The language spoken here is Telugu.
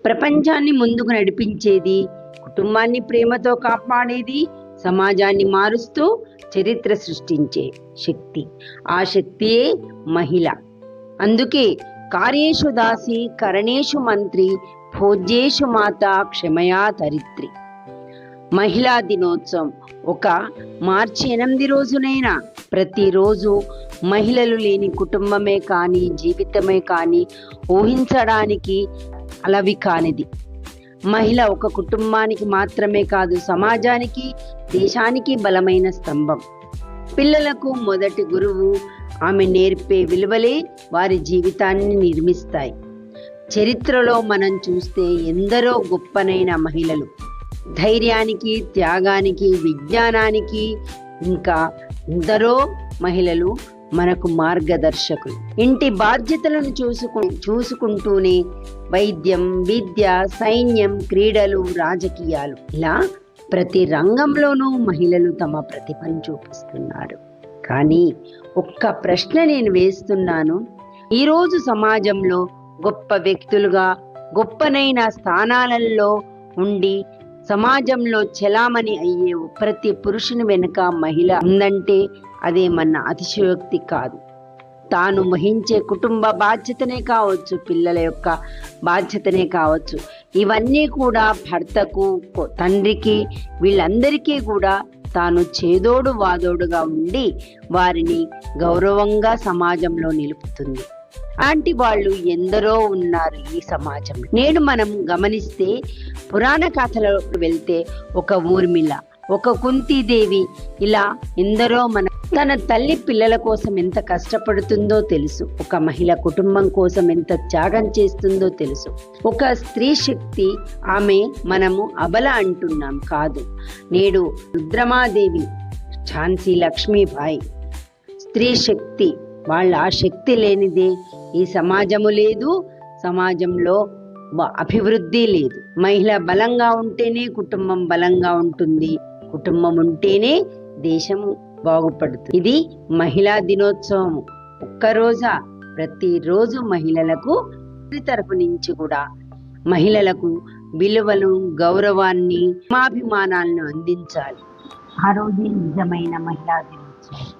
ప్రపంచాన్ని ముందుకు నడిపించేది, కుటుంబాన్ని ప్రేమతో కాపాడేది, సమాజాన్ని మారుస్తూ చరిత్ర సృష్టించే శక్తి. ఆ శక్తియే మహిళ. అందుకే కార్యేషు దాసి, కరణేషు మంత్రి, భోజ్యేషు మాత, క్షమయా ధరిత్రి. మహిళా దినోత్సవం ఒక మార్చి 8 రోజునైనా ప్రతిరోజు మహిళలు లేని కుటుంబమే కానీ, జీవితమే కానీ ఊహించడానికి అలవి కానిది. మహిళ ఒక కుటుంబానికి మాత్రమే కాదు, సమాజానికి, దేశానికి బలమైన స్తంభం. పిల్లలకు మొదటి గురువు. ఆమె నేర్పే విలువలే వారి జీవితాన్ని నిర్మిస్తాయి. చరిత్రలో మనం చూస్తే ఎందరో గొప్పనైన మహిళలు ధైర్యానికి, త్యాగానికి, విజ్ఞానానికి, ఇంకా ఎందరో మహిళలు మనకు మార్గదర్శకులు. ఇంటి బాధ్యతలను చూసుకుంటూనే వైద్యం, విద్య, సైన్యం, క్రీడలు, రాజకీయాలు, ఇలా ప్రతి రంగంలోనూ మహిళలు తమ ప్రతిభను చూపిస్తున్నారు. కానీ ఒక్క ప్రశ్న నేను వేస్తున్నాను. ఈరోజు సమాజంలో గొప్ప వ్యక్తులుగా, గొప్పనైన స్థానాలలో ఉండి సమాజంలో చెలామణి అయ్యే ప్రతి పురుషుని వెనుక మహిళ ఉందంటే అదేమన్నా అతిశయోక్తి కాదు. తాను వహించే కుటుంబ బాధ్యతనే కావచ్చు, పిల్లల యొక్క బాధ్యతనే కావచ్చు, ఇవన్నీ కూడా భర్తకు, తండ్రికి, వీళ్ళందరికీ కూడా తాను చేదోడు వాదోడుగా ఉండి వారిని గౌరవంగా సమాజంలో నిలుపుతుంది. అలాంటి వాళ్ళు ఎందరో ఉన్నారు ఈ సమాజంలో. నేడు మనం గమనిస్తే పురాణ కథలకు వెళ్తే ఒక ఊర్మిళ, ఒక కుంతీదేవి, ఇలా ఎందరో తన తల్లి పిల్లల కోసం ఎంత కష్టపడుతుందో తెలుసు. ఒక మహిళ కుటుంబం కోసం ఎంత త్యాగం చేస్తుందో తెలుసు. ఒక స్త్రీ శక్తి. ఆమె మనము అబల అంటున్నాం కాదు. నేడు రుద్రమాదేవి, ఝాన్సీ లక్ష్మీబాయి స్త్రీ శక్తి. వాళ్ళ ఆ శక్తి లేనిదే ఈ సమాజము లేదు, సమాజంలో అభివృద్ధి లేదు. మహిళ బలంగా ఉంటేనే కుటుంబం బలంగా ఉంటుంది, కుటుంబం ఉంటేనే దేశము బాగుపడుతుంది. ఇది మహిళా దినోత్సవం ఒక్కరోజా? ప్రతిరోజు మహిళలకు తరపు నుంచి కూడా మహిళలకు విలువలు, గౌరవాన్ని, ఆత్మాభిమానాలను అందించాలి. ఆ రోజే నిజమైన మహిళా దినోత్సవం.